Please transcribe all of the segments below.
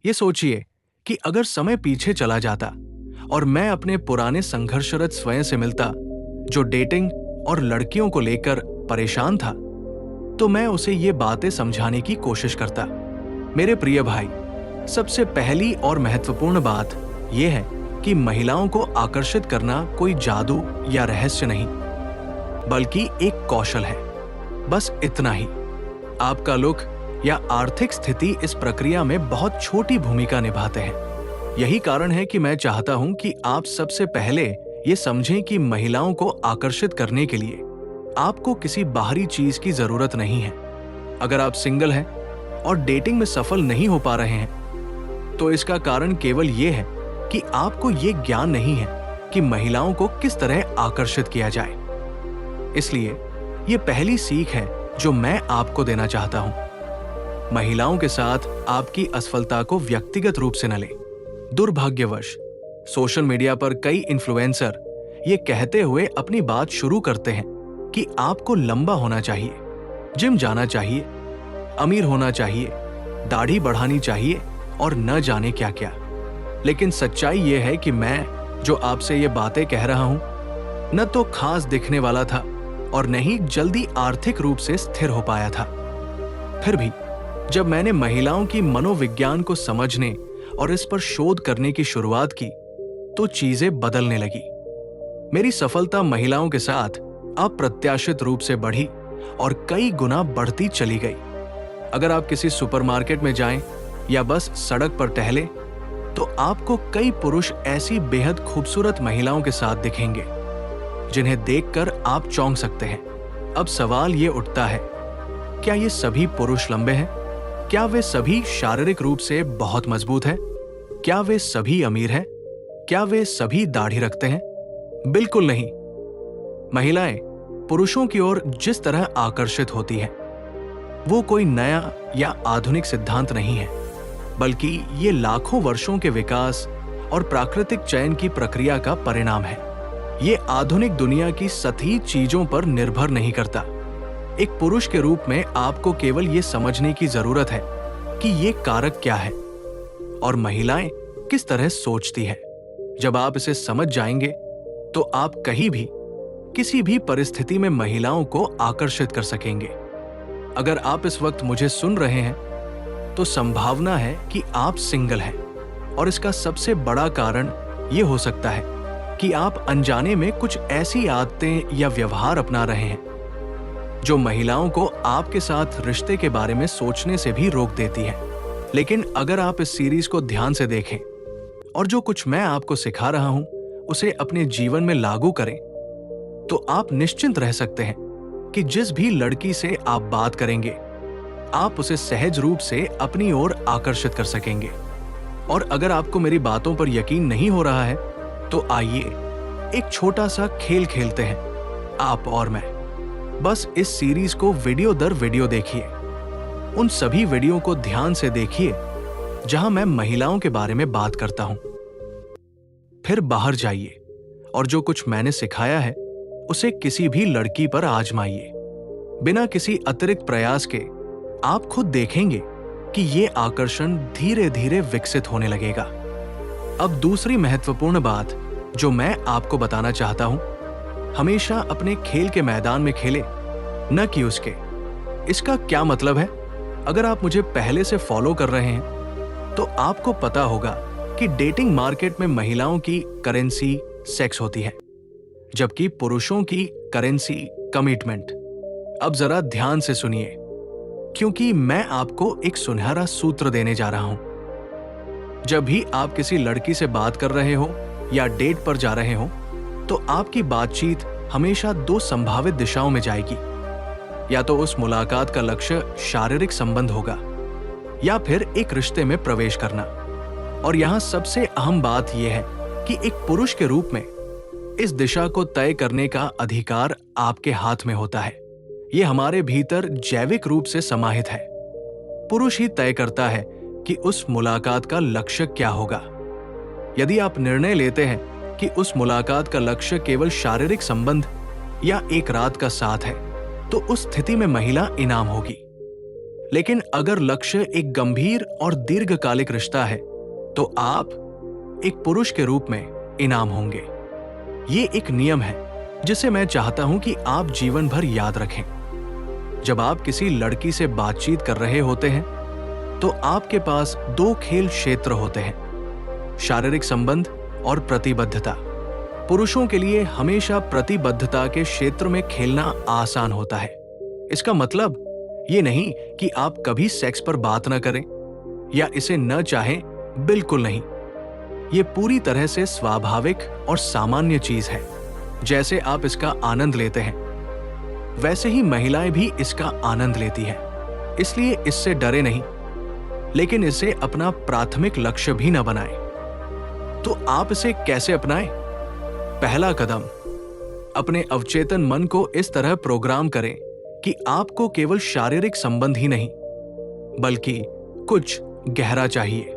ये सोचिए कि अगर समय पीछे चला जाता और मैं अपने पुराने संघर्षरत स्वयं से मिलता, जो डेटिंग और लड़कियों को लेकर परेशान था, तो मैं उसे ये बातें समझाने की कोशिश करता। मेरे प्रिय भाई, सबसे पहली और महत्वपूर्ण बात यह है कि महिलाओं को आकर्षित करना कोई जादू या रहस्य नहीं, बल्कि एक कौशल है। बस इतना ही। आपका लुक या आर्थिक स्थिति इस प्रक्रिया में बहुत छोटी भूमिका निभाते हैं। यही कारण है कि मैं चाहता हूं कि आप सबसे पहले ये समझें कि महिलाओं को आकर्षित करने के लिए आपको किसी बाहरी चीज की जरूरत नहीं है। अगर आप सिंगल हैं और डेटिंग में सफल नहीं हो पा रहे हैं, तो इसका कारण केवल ये है कि आपको ये ज्ञान नहीं है कि महिलाओं को किस तरह आकर्षित किया जाए। इसलिए ये पहली सीख है जो मैं आपको देना चाहता हूं। महिलाओं के साथ आपकी असफलता को व्यक्तिगत रूप से न लें। दुर्भाग्यवश सोशल मीडिया पर कई इन्फ्लुएंसर ये कहते हुए अपनी बात शुरू करते हैं कि आपको लंबा होना चाहिए, जिम जाना चाहिए, अमीर होना चाहिए, दाढ़ी बढ़ानी चाहिए और न जाने क्या क्या। लेकिन सच्चाई यह है कि मैं जो आपसे ये बातें कह रहा हूं, न तो खास दिखने वाला था और न ही जल्दी आर्थिक रूप से स्थिर हो पाया था। फिर भी जब मैंने महिलाओं की मनोविज्ञान को समझने और इस पर शोध करने की शुरुआत की, तो चीजें बदलने लगी। मेरी सफलता महिलाओं के साथ अप्रत्याशित रूप से बढ़ी और कई गुना बढ़ती चली गई। अगर आप किसी सुपरमार्केट में जाएं या बस सड़क पर टहलें, तो आपको कई पुरुष ऐसी बेहद खूबसूरत महिलाओं के साथ दिखेंगे जिन्हें देखकर आप चौंक सकते हैं। अब सवाल ये उठता है, क्या ये सभी पुरुष लंबे हैं? क्या वे सभी शारीरिक रूप से बहुत मजबूत हैं? क्या वे सभी अमीर हैं? क्या वे सभी दाढ़ी रखते हैं? बिल्कुल नहीं। महिलाएं पुरुषों की ओर जिस तरह आकर्षित होती हैं, वो कोई नया या आधुनिक सिद्धांत नहीं है, बल्कि ये लाखों वर्षों के विकास और प्राकृतिक चयन की प्रक्रिया का परिणाम है। ये आधुनिक दुनिया की सतही चीजों पर निर्भर नहीं करता। एक पुरुष के रूप में आपको केवल ये समझने की जरूरत है कि ये कारक क्या है और महिलाएं किस तरह सोचती है। जब आप इसे समझ जाएंगे, तो आप कहीं भी किसी भी परिस्थिति में महिलाओं को आकर्षित कर सकेंगे। अगर आप इस वक्त मुझे सुन रहे हैं, तो संभावना है कि आप सिंगल हैं, और इसका सबसे बड़ा कारण यह हो सकता है कि आप अनजाने में कुछ ऐसी आदतें या व्यवहार अपना रहे हैं जो महिलाओं को आपके साथ रिश्ते के बारे में सोचने से भी रोक देती है। लेकिन अगर आप इस सीरीज को ध्यान से देखें और जो कुछ मैं आपको सिखा रहा हूं उसे अपने जीवन में लागू करें, तो आप निश्चिंत रह सकते हैं कि जिस भी लड़की से आप बात करेंगे, आप उसे सहज रूप से अपनी ओर आकर्षित कर सकेंगे। और अगर आपको मेरी बातों पर यकीन नहीं हो रहा है, तो आइए एक छोटा सा खेल खेलते हैं, आप और मैं। बस इस सीरीज को वीडियो दर वीडियो देखिए। उन सभी वीडियो को ध्यान से देखिए जहां मैं महिलाओं के बारे में बात करता हूं। फिर बाहर जाइए और जो कुछ मैंने सिखाया है उसे किसी भी लड़की पर आजमाइए। बिना किसी अतिरिक्त प्रयास के आप खुद देखेंगे कि ये आकर्षण धीरे धीरे विकसित होने लगेगा। अब दूसरी महत्वपूर्ण बात जो मैं आपको बताना चाहता हूं, हमेशा अपने खेल के मैदान में खेले, न कि उसके। इसका क्या मतलब है? अगर आप मुझे पहले से फॉलो कर रहे हैं, तो आपको पता होगा कि डेटिंग मार्केट में महिलाओं की करेंसी सेक्स होती है, जबकि पुरुषों की करेंसी कमिटमेंट। अब जरा ध्यान से सुनिए, क्योंकि मैं आपको एक सुनहरा सूत्र देने जा रहा हूं। जब भी आप किसी लड़की से बात कर रहे हो या डेट पर जा रहे हो, तो आपकी बातचीत हमेशा दो संभावित दिशाओं में जाएगी। या तो उस मुलाकात का लक्ष्य शारीरिक संबंध होगा, या फिर एक रिश्ते में प्रवेश करना। और यहां सबसे अहम बात यह है कि एक पुरुष के रूप में इस दिशा को तय करने का अधिकार आपके हाथ में होता है। यह हमारे भीतर जैविक रूप से समाहित है। पुरुष ही तय करता है कि उस मुलाकात का लक्ष्य क्या होगा। यदि आप निर्णय लेते हैं कि उस मुलाकात का लक्ष्य केवल शारीरिक संबंध या एक रात का साथ है, तो उस स्थिति में महिला इनाम होगी। लेकिन अगर लक्ष्य एक गंभीर और दीर्घकालिक रिश्ता है तो आप एक पुरुष के रूप में इनाम होंगे। ये एक नियम है जिसे मैं चाहता हूं कि आप जीवन भर याद रखें। जब आप किसी लड़की से बातचीत कर रहे होते हैं तो आपके पास दो खेल क्षेत्र होते हैं, शारीरिक संबंध और प्रतिबद्धता। पुरुषों के लिए हमेशा प्रतिबद्धता के क्षेत्र में खेलना आसान होता है। इसका मतलब ये नहीं कि आप कभी सेक्स पर बात न करें या इसे न चाहें, बिल्कुल नहीं। ये पूरी तरह से स्वाभाविक और सामान्य चीज है। जैसे आप इसका आनंद लेते हैं वैसे ही महिलाएं भी इसका आनंद लेती हैं। इसलिए इससे डरे नहीं, लेकिन इसे अपना प्राथमिक लक्ष्य भी न बनाएं। तो आप इसे कैसे अपनाएं? पहला कदम, अपने अवचेतन मन को इस तरह प्रोग्राम करें कि आपको केवल शारीरिक संबंध ही नहीं बल्कि कुछ गहरा चाहिए।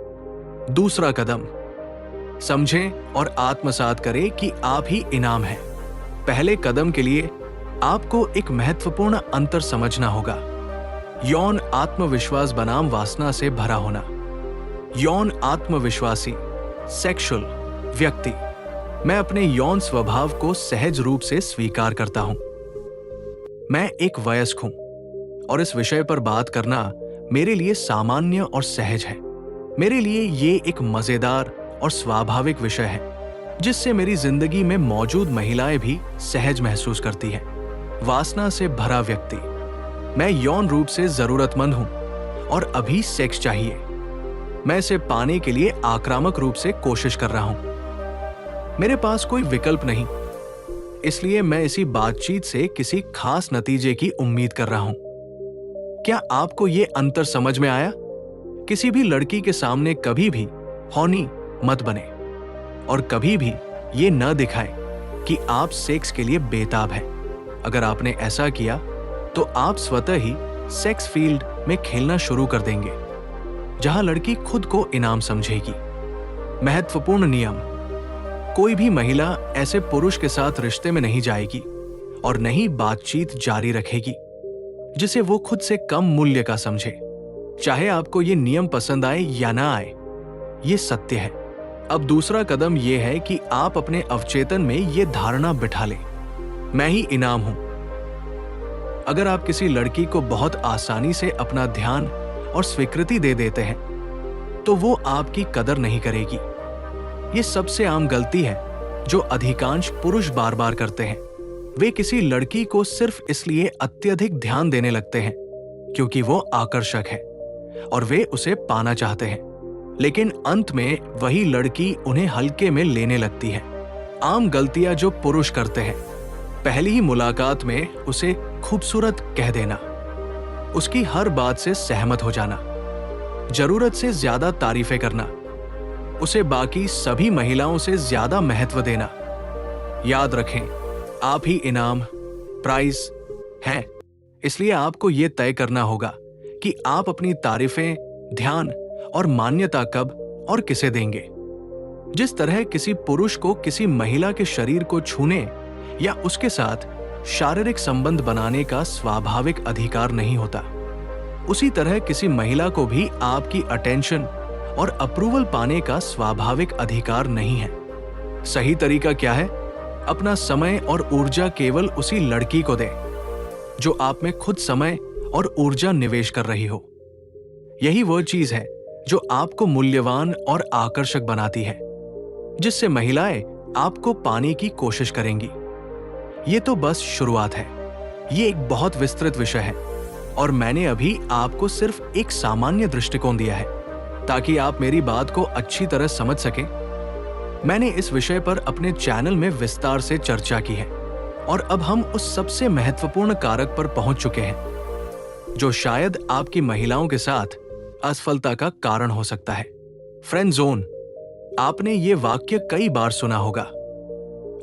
दूसरा कदम, समझें और आत्मसात करें कि आप ही इनाम हैं। पहले कदम के लिए आपको एक महत्वपूर्ण अंतर समझना होगा, यौन आत्मविश्वास बनाम वासना से भरा होना। यौन आत्मविश्वासी सेक्सुअल व्यक्ति मैं अपने यौन स्वभाव को सहज रूप से स्वीकार करता हूं। मैं एक वयस्क हूं और इस विषय पर बात करना मेरे लिए सामान्य और सहज है। मेरे लिए ये एक मजेदार और स्वाभाविक विषय है जिससे मेरी जिंदगी में मौजूद महिलाएं भी सहज महसूस करती हैं। वासना से भरा व्यक्ति मैं यौन रूप से जरूरतमंद हूं और अभी सेक्स चाहिए। मैं इसे पाने के लिए आक्रामक रूप से कोशिश कर रहा हूं। मेरे पास कोई विकल्प नहीं, इसलिए मैं इसी बातचीत से किसी खास नतीजे की उम्मीद कर रहा हूं। क्या आपको यह अंतर समझ में आया? किसी भी लड़की के सामने कभी भी हॉनी मत बने और कभी भी ये न दिखाएं कि आप सेक्स के लिए बेताब हैं। अगर आपने ऐसा किया तो आप स्वतः ही सेक्स फील्ड में खेलना शुरू कर देंगे जहां लड़की खुद को इनाम समझेगी। महत्वपूर्ण नियम, कोई भी महिला ऐसे पुरुष के साथ रिश्ते में नहीं जाएगी और नहीं बातचीत जारी रखेगी जिसे वो खुद से कम मूल्य का समझे। चाहे आपको ये नियम पसंद आए या ना आए, ये सत्य है। अब दूसरा कदम यह है कि आप अपने अवचेतन में ये धारणा बिठा लें, मैं ही इनाम हूं। अगर आप किसी लड़की को बहुत आसानी से अपना ध्यान और स्वीकृति दे देते हैं तो वो आपकी कदर नहीं करेगी। ये सबसे आम गलती है जो अधिकांश पुरुष बार बार करते हैं। वे किसी लड़की को सिर्फ इसलिए अत्यधिक ध्यान देने लगते हैं क्योंकि वो आकर्षक है और वे उसे पाना चाहते हैं, लेकिन अंत में वही लड़की उन्हें हल्के में लेने लगती है। आम गलतियां जो पुरुष करते हैं, पहली ही मुलाकात में उसे खूबसूरत कह देना, उसकी हर बात से सहमत हो जाना, जरूरत से ज्यादा तारीफें करना, उसे बाकी सभी महिलाओं से ज्यादा महत्व देना। याद रखें, आप ही इनाम, प्राइज हैं। इसलिए आपको यह तय करना होगा कि आप अपनी तारीफें, ध्यान और मान्यता कब और किसे देंगे। जिस तरह किसी पुरुष को किसी महिला के शरीर को छूने या उसके साथ शारीरिक संबंध बनाने का स्वाभाविक अधिकार नहीं होता, उसी तरह किसी महिला को भी आपकी अटेंशन और अप्रूवल पाने का स्वाभाविक अधिकार नहीं है। सही तरीका क्या है? अपना समय और ऊर्जा केवल उसी लड़की को दें जो आप में खुद समय और ऊर्जा निवेश कर रही हो। यही वह चीज है जो आपको मूल्यवान और आकर्षक बनाती है, जिससे महिलाएं आपको पाने की कोशिश करेंगी। ये तो बस शुरुआत है। ये एक बहुत विस्तृत विषय है और मैंने अभी आपको सिर्फ एक सामान्य दृष्टिकोण दिया है ताकि आप मेरी बात को अच्छी तरह समझ सकें। मैंने इस विषय पर अपने चैनल में विस्तार से चर्चा की है और अब हम उस सबसे महत्वपूर्ण कारक पर पहुंच चुके हैं जो शायद आपकी महिलाओं के साथ असफलता का कारण हो सकता है, फ्रेंड जोन। आपने ये वाक्य कई बार सुना होगा,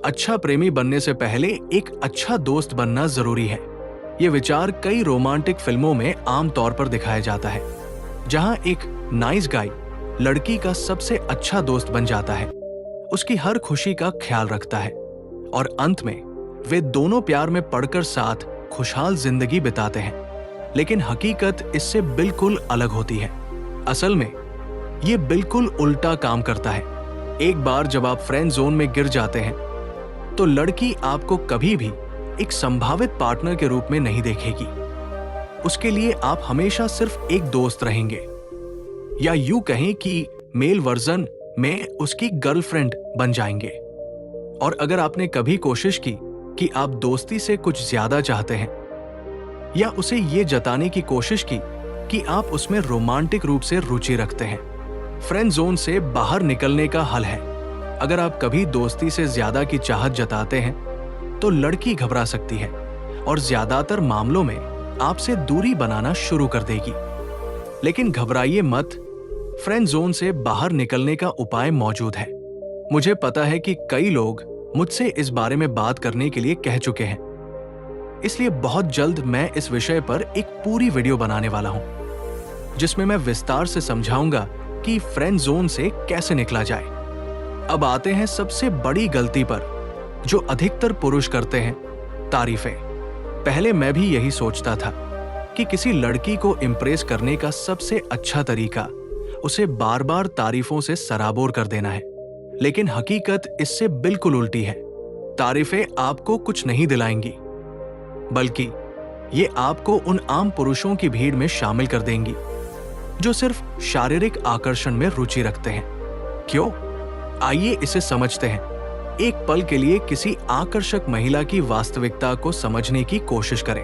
अच्छा प्रेमी बनने से पहले एक अच्छा दोस्त बनना जरूरी है। यह विचार कई रोमांटिक फिल्मों में आम तौर पर दिखाया जाता है, जहां एक नाइस गाय लड़की का सबसे अच्छा दोस्त बन जाता है, उसकी हर खुशी का ख्याल रखता है और अंत में वे दोनों प्यार में पड़कर साथ खुशहाल जिंदगी बिताते हैं। लेकिन हकीकत इससे बिल्कुल अलग होती है। असल में ये बिल्कुल उल्टा काम करता है। एक बार जब आप फ्रेंड जोन में गिर जाते हैं तो लड़की आपको कभी भी एक संभावित पार्टनर के रूप में नहीं देखेगी। उसके लिए आप हमेशा सिर्फ एक दोस्त रहेंगे, या यूं कहें कि मेल वर्जन में उसकी गर्लफ्रेंड बन जाएंगे। और अगर आपने कभी कोशिश की कि आप दोस्ती से कुछ ज्यादा चाहते हैं, या उसे ये जताने की कोशिश की कि आप उसमें रोमांटिक रूप से रुचि रखते हैं, फ्रेंड जोन से बाहर निकलने का हल है। अगर आप कभी दोस्ती से ज्यादा की चाहत जताते हैं तो लड़की घबरा सकती है और ज्यादातर मामलों में आपसे दूरी बनाना शुरू कर देगी। लेकिन घबराइए मत, फ्रेंड जोन से बाहर निकलने का उपाय मौजूद है। मुझे पता है कि कई लोग मुझसे इस बारे में बात करने के लिए कह चुके हैं, इसलिए बहुत जल्द मैं इस विषय पर एक पूरी वीडियो बनाने वाला हूं, जिसमें मैं विस्तार से समझाऊंगा कि फ्रेंड जोन से कैसे निकला जाए। अब आते हैं सबसे बड़ी गलती पर जो अधिकतर पुरुष करते हैं, तारीफें। पहले मैं भी यही सोचता था कि किसी लड़की को इम्प्रेस करने का सबसे अच्छा तरीका उसे बार बार तारीफों से सराबोर कर देना है। लेकिन हकीकत इससे बिल्कुल उल्टी है। तारीफें आपको कुछ नहीं दिलाएंगी, बल्कि ये आपको उन आम पुरुषों की भीड़ में शामिल कर देंगी जो सिर्फ शारीरिक आकर्षण में रुचि रखते हैं। क्यों? आइए इसे समझते हैं। एक पल के लिए किसी आकर्षक महिला की वास्तविकता को समझने की कोशिश करें।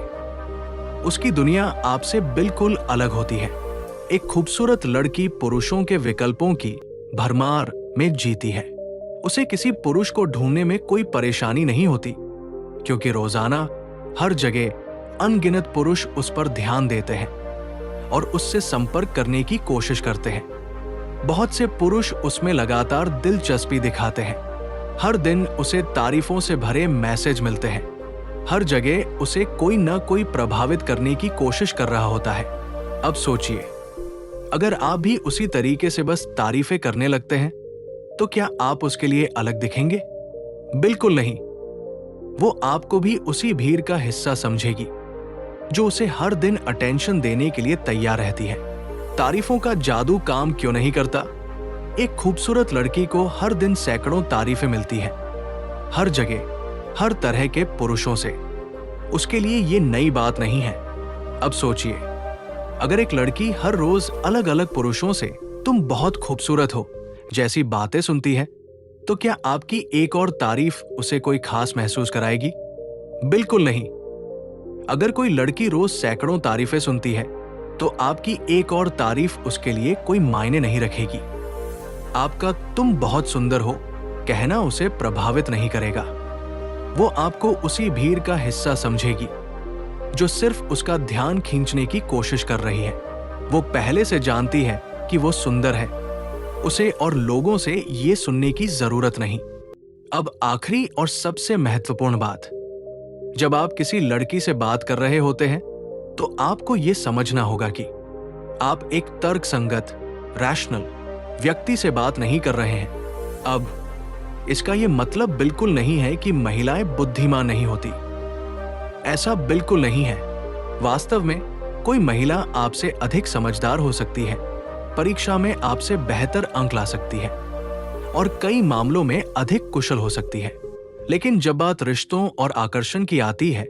उसकी दुनिया आपसे बिल्कुल अलग होती है। एक खूबसूरत लड़की पुरुषों के विकल्पों की भरमार में जीती है। उसे किसी पुरुष को ढूंढने में कोई परेशानी नहीं होती, क्योंकि रोजाना हर जगह अनगिनत पुरुष उस पर ध्यान देते हैं और उससे संपर्क करने की कोशिश करते हैं। बहुत से पुरुष उसमें लगातार दिलचस्पी दिखाते हैं। हर दिन उसे तारीफों से भरे मैसेज मिलते हैं। हर जगह उसे कोई न कोई प्रभावित करने की कोशिश कर रहा होता है। अब सोचिए, अगर आप भी उसी तरीके से बस तारीफें करने लगते हैं तो क्या आप उसके लिए अलग दिखेंगे? बिल्कुल नहीं। वो आपको भी उसी भीड़ का हिस्सा समझेगी जो उसे हर दिन अटेंशन देने के लिए तैयार रहती है। तारीफों का जादू काम क्यों नहीं करता? एक खूबसूरत लड़की को हर दिन सैकड़ों तारीफें मिलती है, हर जगह, हर तरह के पुरुषों से। उसके लिए ये नई बात नहीं है। अब सोचिए, अगर एक लड़की हर रोज अलग अलग पुरुषों से "तुम बहुत खूबसूरत हो" जैसी बातें सुनती है, तो क्या आपकी एक और तारीफ उसे कोई खास महसूस कराएगी? बिल्कुल नहीं। अगर कोई लड़की रोज सैकड़ों तारीफें सुनती है, तो आपकी एक और तारीफ उसके लिए कोई मायने नहीं रखेगी। आपका "तुम बहुत सुंदर हो" कहना उसे प्रभावित नहीं करेगा। वो आपको उसी भीड़ का हिस्सा समझेगी जो सिर्फ उसका ध्यान खींचने की कोशिश कर रही है। वो पहले से जानती है कि वो सुंदर है। उसे और लोगों से ये सुनने की जरूरत नहीं। अब आखिरी और सबसे महत्वपूर्ण बात, जब आप किसी लड़की से बात कर रहे होते हैं तो आपको ये समझना होगा कि आप एक तर्कसंगत, रैशनल व्यक्ति से बात नहीं कर रहे हैं। अब इसका यह मतलब बिल्कुल नहीं है कि महिलाएं बुद्धिमान नहीं होती। ऐसा बिल्कुल नहीं है। वास्तव में कोई महिला आपसे अधिक समझदार हो सकती है, परीक्षा में आपसे बेहतर अंक ला सकती है और कई मामलों में अधिक कुशल हो सकती है। लेकिन जब बात रिश्तों और आकर्षण की आती है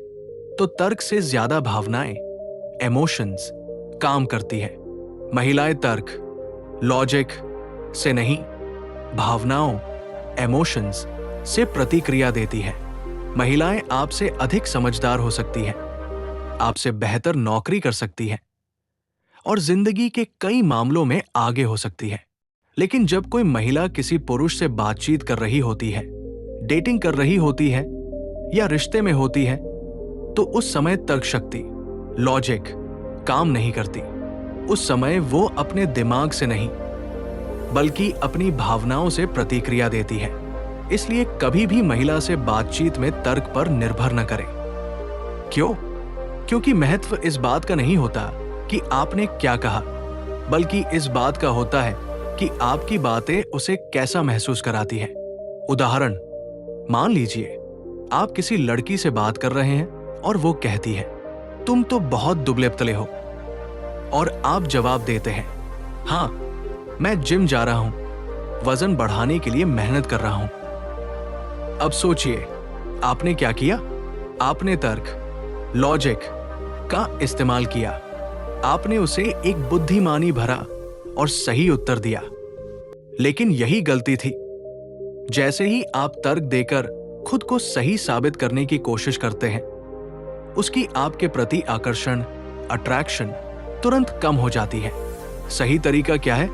तो तर्क से ज्यादा भावनाएं, इमोशंस काम करती है। महिलाएं तर्क, लॉजिक से नहीं, भावनाओं, इमोशंस से प्रतिक्रिया देती है। महिलाएं आपसे अधिक समझदार हो सकती है, आपसे बेहतर नौकरी कर सकती है और जिंदगी के कई मामलों में आगे हो सकती है। लेकिन जब कोई महिला किसी पुरुष से बातचीत कर रही होती है, डेटिंग कर रही होती है या रिश्ते में होती है, तो उस समय तर्क शक्ति, लॉजिक काम नहीं करती। उस समय वो अपने दिमाग से नहीं, बल्कि अपनी भावनाओं से प्रतिक्रिया देती है। इसलिए कभी भी महिला से बातचीत में तर्क पर निर्भर न करें। क्यों? क्योंकि महत्व इस बात का नहीं होता कि आपने क्या कहा, बल्कि इस बात का होता है कि आपकी बातें उसे कैसा महसूस कराती है। उदाहरण, मान लीजिए आप किसी लड़की से बात कर रहे हैं और वो कहती है, तुम तो बहुत दुबले पतले हो। और आप जवाब देते हैं, हाँ, मैं जिम जा रहा हूं, वजन बढ़ाने के लिए मेहनत कर रहा हूं। अब सोचिए, आपने क्या किया? आपने तर्क, लॉजिक का इस्तेमाल किया। आपने उसे एक बुद्धिमानी भरा और सही उत्तर दिया। लेकिन यही गलती थी। जैसे ही आप तर्क देकर खुद को सही साबित करने की कोशिश करते हैं, उसकी आपके प्रति आकर्षण, अट्रैक्शन तुरंत कम हो जाती है। सही तरीका क्या है?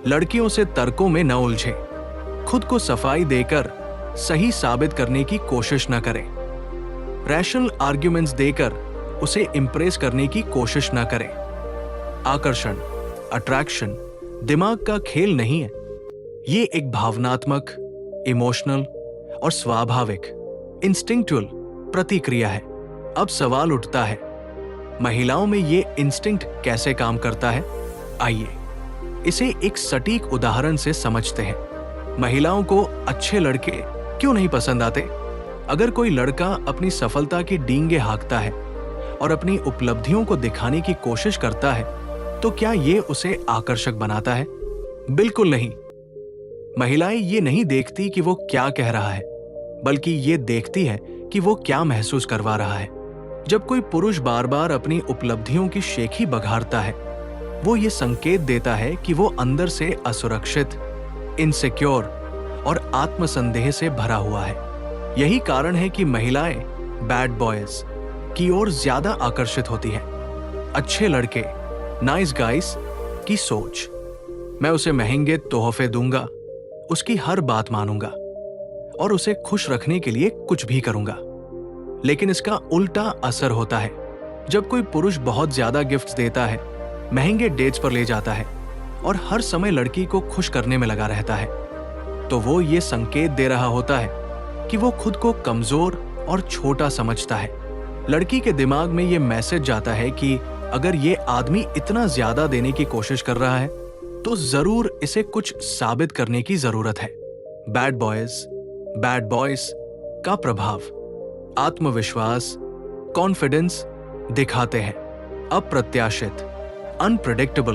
लड़कियों से तर्कों में न उलझें। खुद को सफाई देकर सही साबित करने की कोशिश न करें। रैशनल आर्ग्यूमेंट्स देकर उसे इंप्रेस करने की कोशिश न करें। आकर्षण, अट्रैक्शन दिमाग का खेल नहीं है। ये एक भावनात्मक, इमोशनल और स्वाभाविक, इंस्टिंक्चुअल प्रतिक्रिया है। अब सवाल उठता है, महिलाओं में ये इंस्टिंक्ट कैसे काम करता है? आइए इसे एक सटीक उदाहरण से समझते हैं। महिलाओं को अच्छे लड़के क्यों नहीं पसंद आते? अगर कोई लड़का अपनी सफलता की डींगे हाँकता है और अपनी उपलब्धियों को दिखाने की कोशिश करता है, तो क्या ये उसे आकर्षक बनाता है? बिल्कुल नहीं। महिलाएं ये नहीं देखती कि वो क्या कह रहा है, बल्कि ये देखती है कि वो क्या महसूस करवा रहा है। जब कोई पुरुष बार बार अपनी उपलब्धियों की शेखी बघाड़ता है, वो ये संकेत देता है कि वो अंदर से असुरक्षित, इनसिक्योर और आत्मसंदेह से भरा हुआ है। यही कारण है कि महिलाएं बैड बॉयज की ओर ज्यादा आकर्षित होती हैं। अच्छे लड़के, नाइस गाइस की सोच, मैं उसे महंगे तोहफे दूंगा, उसकी हर बात मानूंगा और उसे खुश रखने के लिए कुछ भी करूंगा। लेकिन इसका उल्टा असर होता है। जब कोई पुरुष बहुत ज्यादा गिफ्ट्स देता है, महंगे डेट्स पर ले जाता है और हर समय लड़की को खुश करने में लगा रहता है, तो वो ये संकेत दे रहा होता है कि वो खुद को कमजोर और छोटा समझता है। लड़की के दिमाग में ये मैसेज जाता है कि अगर ये आदमी इतना ज्यादा देने की कोशिश कर रहा है, तो जरूर इसे कुछ साबित करने की जरूरत है। बैड बॉयज का प्रभाव आत्मविश्वास, कॉन्फिडेंस दिखाते हैं, अप्रत्याशित, अनप्रेडिक्टेबल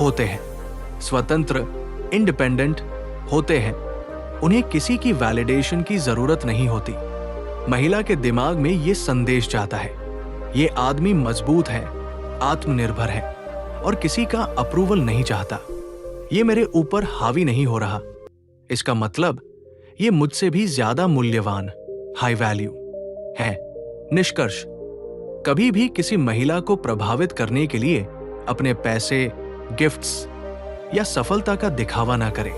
होते हैं, स्वतंत्र, इंडिपेंडेंट होते हैं। उन्हें किसी की वैलिडेशन की जरूरत नहीं होती। महिला के दिमाग में ये संदेश जाता है, ये आदमी मजबूत है, आत्मनिर्भर है और किसी का अप्रूवल नहीं चाहता। ये मेरे ऊपर हावी नहीं हो रहा। इसका मतलब ये मुझसे भी ज्यादा मूल्यवान, हाई वैल्यू है। निष्कर्ष, कभी भी किसी महिला को प्रभावित करने के लिए अपने पैसे, गिफ्ट्स या सफलता का दिखावा ना करें।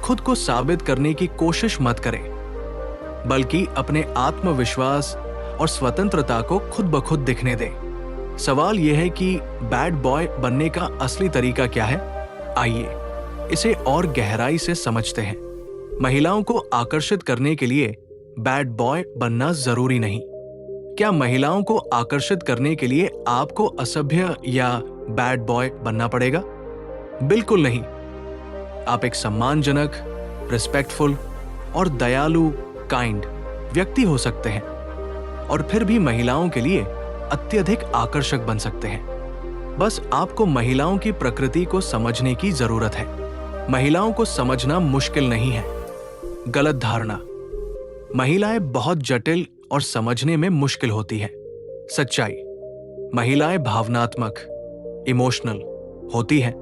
खुद को साबित करने की कोशिश मत करें, बल्कि अपने आत्मविश्वास और स्वतंत्रता को खुद ब खुद दिखने दें। सवाल यह है कि बैड बॉय बनने का असली तरीका क्या है? आइए इसे और गहराई से समझते हैं। महिलाओं को आकर्षित करने के लिए बैड बॉय बनना जरूरी नहीं। क्या महिलाओं को आकर्षित करने के लिए आपको असभ्य या बैड बॉय बनना पड़ेगा? बिल्कुल नहीं। आप एक सम्मानजनक, रिस्पेक्टफुल और दयालु, काइंड व्यक्ति हो सकते हैं और फिर भी महिलाओं के लिए अत्यधिक आकर्षक बन सकते हैं। बस आपको महिलाओं की प्रकृति को समझने की जरूरत है। महिलाओं को समझना मुश्किल नहीं है। गलत धारणा, महिलाएं बहुत जटिल और समझने में मुश्किल होती है। सच्चाई, महिलाएं भावनात्मक, इमोशनल होती हैं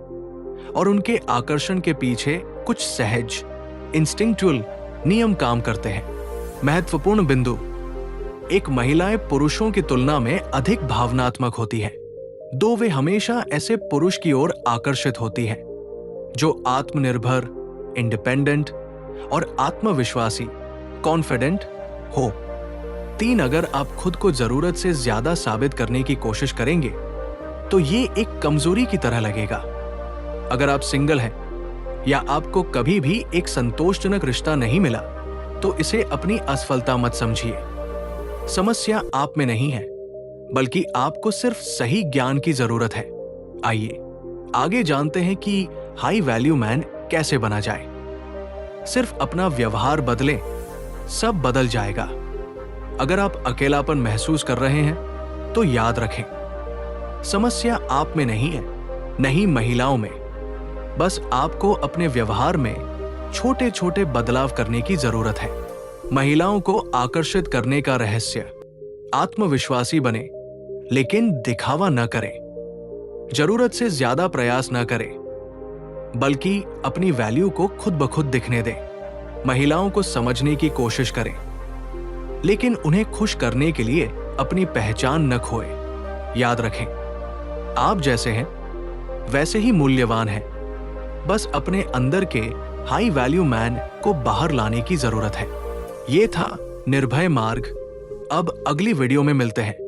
और उनके आकर्षण के पीछे कुछ सहज, इंस्टिंक्चुअल नियम काम करते हैं। महत्वपूर्ण बिंदु, एक महिलाएं पुरुषों की तुलना में अधिक भावनात्मक होती है। दो, वे हमेशा ऐसे पुरुष की ओर आकर्षित होती हैं जो आत्मनिर्भर, इंडिपेंडेंट और आत्मविश्वासी, कॉन्फिडेंट हो। 3, अगर आप खुद को जरूरत से ज्यादा साबित करने की कोशिश करेंगे तो ये एक कमजोरी की तरह लगेगा। अगर आप सिंगल हैं या आपको कभी भी एक संतोषजनक रिश्ता नहीं मिला, तो इसे अपनी असफलता मत समझिए। समस्या आप में नहीं है, बल्कि आपको सिर्फ सही ज्ञान की जरूरत है। आइए आगे जानते हैं कि हाई वैल्यू मैन कैसे बना जाए। सिर्फ अपना व्यवहार बदलें, सब बदल जाएगा। अगर आप अकेलापन महसूस कर रहे हैं, तो याद रखें, समस्या आप में नहीं है, नहीं महिलाओं में। बस आपको अपने व्यवहार में छोटे छोटे बदलाव करने की जरूरत है। महिलाओं को आकर्षित करने का रहस्य, आत्मविश्वासी बने लेकिन दिखावा न करें, जरूरत से ज्यादा प्रयास न करें, बल्कि अपनी वैल्यू को खुद ब खुद दिखने दें। महिलाओं को समझने की कोशिश करें, लेकिन उन्हें खुश करने के लिए अपनी पहचान न खोए। याद रखें, आप जैसे हैं वैसे ही मूल्यवान हैं। बस अपने अंदर के हाई वैल्यू मैन को बाहर लाने की जरूरत है। ये था निर्भय मार्ग। अब अगली वीडियो में मिलते हैं।